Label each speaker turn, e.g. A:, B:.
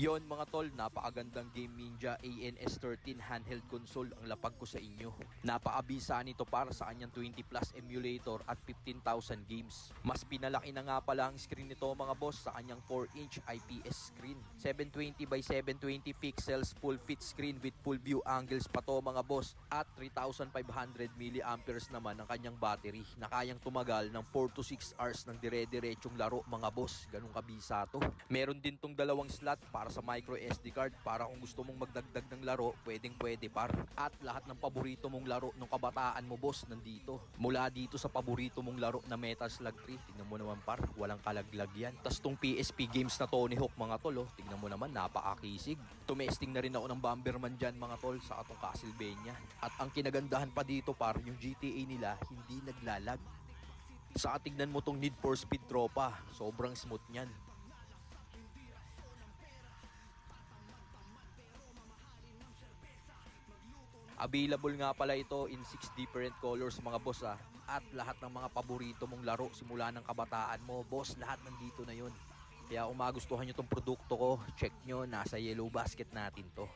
A: Yon mga tol, napakagandang Game Ninja ANS13 handheld console ang lapag ko sa inyo. Napaabisa nito para sa kanyang 20 plus emulator at 15,000 games. Mas pinalaki na nga pala ang screen nito mga boss sa kanyang 4-inch IPS screen. 720 by 720 pixels, full fit screen with full view angles pa to mga boss. At 3,500 mAh naman ang kanyang battery na kayang tumagal ng 4 to 6 hours ng dire-diretsong laro mga boss. Ganun kabisa to. Meron din tong dalawang slot para sa micro SD card para kung gusto mong magdagdag ng laro, pwede par. At lahat ng paborito mong laro ng kabataan mo boss nandito. Mula dito sa paborito mong laro na Metal Slug 3, tignan mo naman par, walang kalaglag yan. Tas tong PSP games na Tony Hawk mga tol, tignan mo naman, napakakisig. Tumesting na rin ako ng Bomberman dyan mga tol sa atong Castlevania. At ang kinagandahan pa dito par, yung GTA nila hindi naglalag. Sa tignan mo tong Need for Speed Tropa, sobrang smooth niyan. Available nga pala ito in 6 different colors mga boss At lahat ng mga paborito mong laro simula ng kabataan mo, boss, lahat nandito na yun. Kaya kung magustuhan nyo tong produkto ko, check nyo, nasa yellow basket natin to.